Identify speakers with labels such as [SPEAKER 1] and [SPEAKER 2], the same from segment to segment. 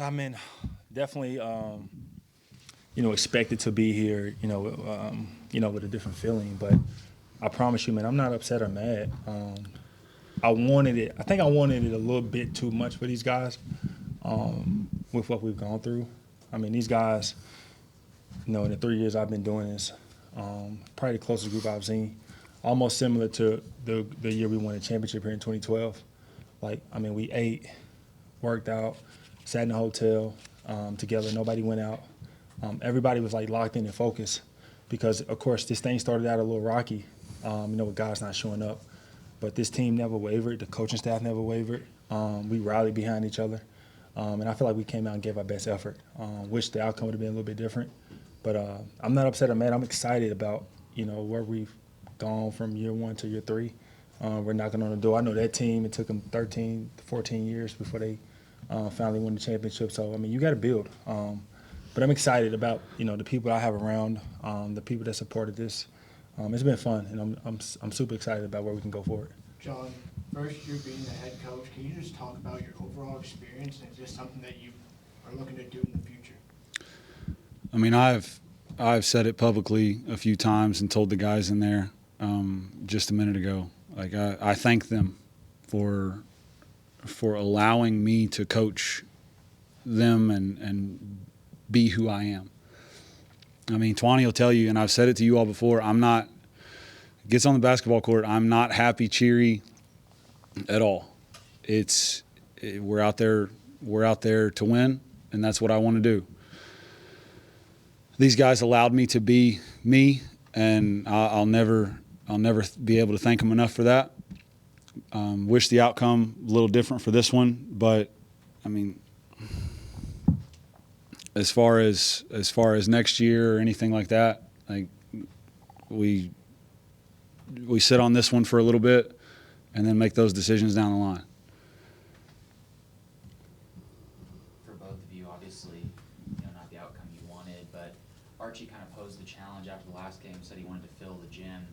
[SPEAKER 1] I mean, definitely, expected to be here, with a different feeling. But I promise you, man, I'm not upset or mad. I wanted it. I think I wanted it a little bit too much for these guys with what we've gone through. I mean, these guys, in the 3 years I've been doing this, probably the closest group I've seen, almost similar to the year we won the championship here in 2012. We ate, worked out, sat in a hotel together. Nobody went out. Everybody was locked in and focused because, of course, this thing started out a little rocky, with guys not showing up. But this team never wavered. The coaching staff never wavered. We rallied behind each other. And I feel like we came out and gave our best effort. Wish the outcome would have been a little bit different. But I'm not upset or mad. I'm excited about, where we've gone from year 1 to year 3. We're knocking on the door. I know that team, it took them 13 to 14 years before they finally won the championship. So, you got to build. But I'm excited about, the people I have around, the people that supported this. It's been fun, and I'm super excited about where we can go forward.
[SPEAKER 2] John, first year being the head coach, can you just talk about your overall experience, and is this something that you are looking to do in the future?
[SPEAKER 3] I mean, I've said it publicly a few times and told the guys in there just a minute ago. I thank them for allowing me to coach them and be who I am. I mean, Twany will tell you, and I've said it to you all before, gets on the basketball court, I'm not happy, cheery at all. We're out there to win, and that's what I want to do. These guys allowed me to be me, and I'll never be able to thank them enough for that. Wish the outcome a little different for this one, but I mean, as far as next year or anything like that, we sit on this one for a little bit and then make those decisions down the line.
[SPEAKER 4] For both of you, obviously, not the outcome you wanted, but Archie kind of posed the challenge after the last game, said he wanted to fill the gym,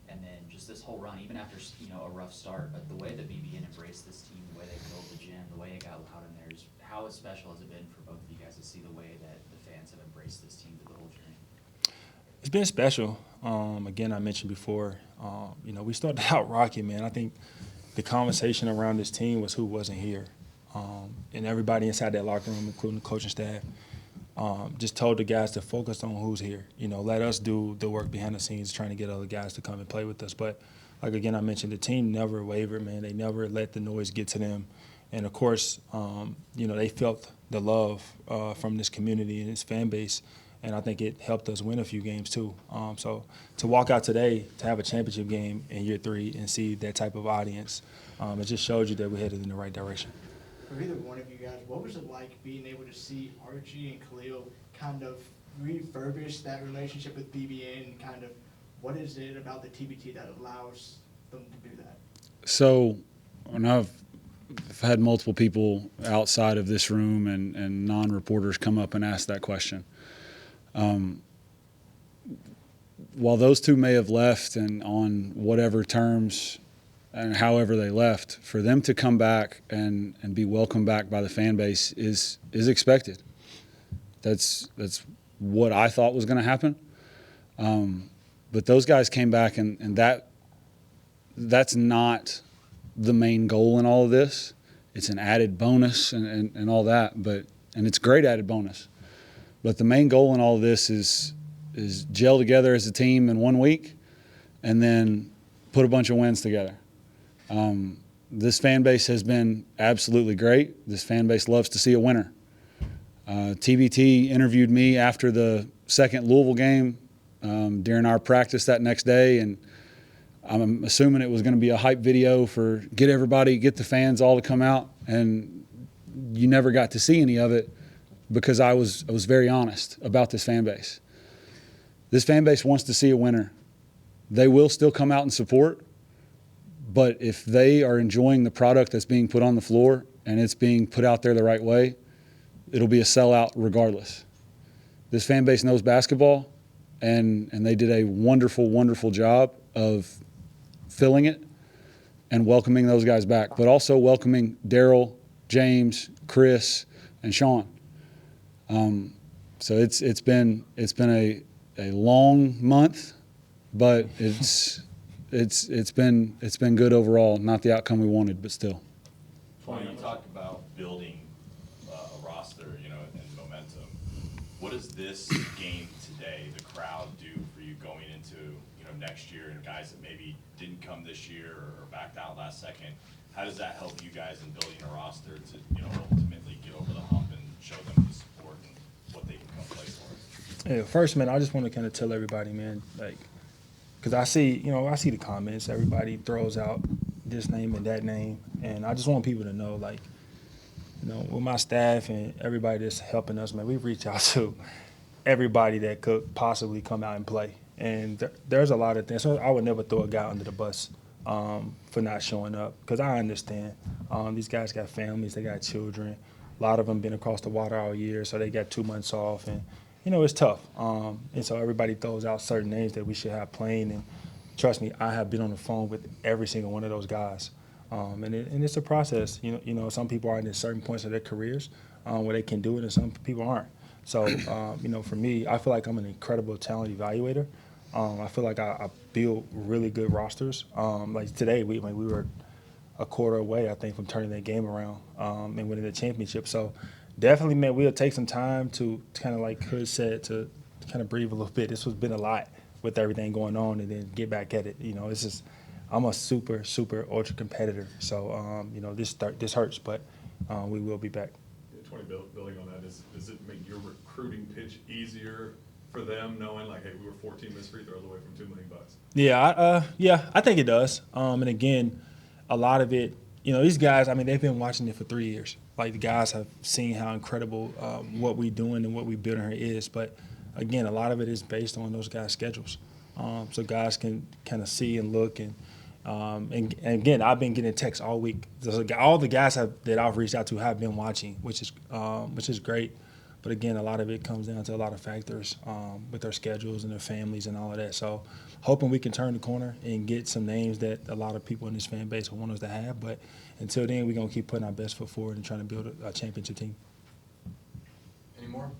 [SPEAKER 4] and then just this whole run, even after a rough start, but the way that BBN embraced this team, the way they filled the gym, the way it got loud in there, how special has it been for both of you guys to see the way that the fans have embraced this team through the whole journey?
[SPEAKER 1] It's been special. Again, I mentioned before, we started out rocky, man. I think the conversation around this team was who wasn't here. And everybody inside that locker room, including the coaching staff, just told the guys to focus on who's here. Let us do the work behind the scenes, trying to get other guys to come and play with us. But, again, I mentioned, the team never wavered, man. They never let the noise get to them. And, of course, they felt the love from this community and its fan base, and I think it helped us win a few games too. So to walk out today, to have a championship game in year 3 and see that type of audience, it just showed you that we're headed in the right direction.
[SPEAKER 2] For either one of you guys, what was it like being able to see Archie and Khalil kind of refurbish that relationship with BBN, and kind of what is it about the TBT that allows them to do that?
[SPEAKER 3] So when I've had multiple people outside of this room and non-reporters come up and ask that question. While those two may have left and on whatever terms and however they left, for them to come back and be welcomed back by the fan base is expected. That's what I thought was going to happen. But those guys came back, and that's not the main goal in all of this. It's an added bonus and all that, and it's a great added bonus. But the main goal in all of this is gel together as a team in 1 week and then put a bunch of wins together. This fan base has been absolutely great. This fan base loves to see a winner. TBT interviewed me after the second Louisville game during our practice that next day, and I'm assuming it was going to be a hype video for get the fans all to come out, and you never got to see any of it because I was very honest about this fan base. This fan base wants to see a winner. They will still come out and support, but if they are enjoying the product that's being put on the floor and it's being put out there the right way, it'll be a sellout regardless. This fan base knows basketball, and they did a wonderful, wonderful job of filling it and welcoming those guys back, but also welcoming Daryl, James, Chris, and Sean. So it's been a long month, but it's been good overall. Not the outcome we wanted, but still.
[SPEAKER 5] Twany, you talked about building a roster, and momentum. What does this game today, the crowd, do for you going into next year, and guys that maybe didn't come this year or backed out last second? How does that help you guys in building a roster to ultimately get over the hump and show them the support and what they can come play for?
[SPEAKER 1] Yeah, first, man, I just want to kind of tell everybody, man, like, because I see the comments. Everybody throws out this name and that name, and I just want people to know, like, with my staff and everybody that's helping us, man, we've reached out to everybody that could possibly come out and play. And there's a lot of things. So I would never throw a guy under the bus for not showing up, because I understand. These guys got families, they got children. A lot of them been across the water all year, so they got 2 months off, and it's tough. And so everybody throws out certain names that we should have playing, and trust me, I have been on the phone with every single one of those guys. And it's a process. Some people are in certain points of their careers where they can do it, and some people aren't. So, for me, I feel like I'm an incredible talent evaluator. I feel like I build really good rosters. Like today, we were a quarter away, I think, from turning that game around and winning the championship. So definitely, man, we'll take some time to kind of, like Hood said, to kind of breathe a little bit. This has been a lot with everything going on, and then get back at it. It's just, I'm a super, super ultra competitor. So, this hurts, but we will be back.
[SPEAKER 6] Twany, building on that, does it make your recruiting pitch easier for them, knowing like, hey, we were 14 missed free throws away from $2 million?
[SPEAKER 1] Yeah, I think it does. And again, a lot of it, these guys, they've been watching it for 3 years. Like, the guys have seen how incredible what we're doing and what we're building here is. But again, a lot of it is based on those guys' schedules. So guys can kind of see and look, and again, I've been getting texts all week. So all the guys that I've reached out to have been watching, which is great. But again, a lot of it comes down to a lot of factors with their schedules and their families and all of that. So hoping we can turn the corner and get some names that a lot of people in this fan base want us to have. But until then, we're going to keep putting our best foot forward and trying to build a championship team.
[SPEAKER 7] Any more?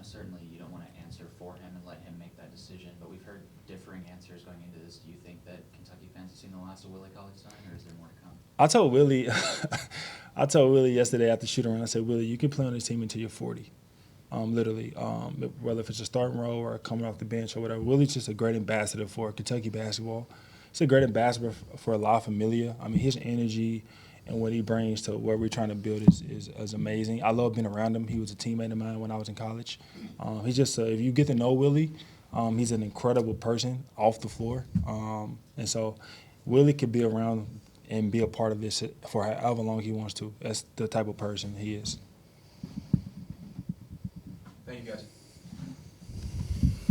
[SPEAKER 4] Certainly you don't want to answer for him and let him make that decision, but we've heard differing answers going into this. Do you think that Kentucky fans have seen the last of Willie Cauley-Stein, or is there more to come?
[SPEAKER 1] I told Willie yesterday after shoot around, I said, Willie, you can play on this team until you're 40. Literally, whether if it's a starting role or coming off the bench or whatever. Willie's just a great ambassador for Kentucky basketball. He's a great ambassador for La Familia. His energy and what he brings to what we're trying to build is amazing. I love being around him. He was a teammate of mine when I was in college. He's just if you get to know Willie, he's an incredible person off the floor. And so Willie could be around and be a part of this for however long he wants to. That's the type of person he is.
[SPEAKER 7] Thank you, guys.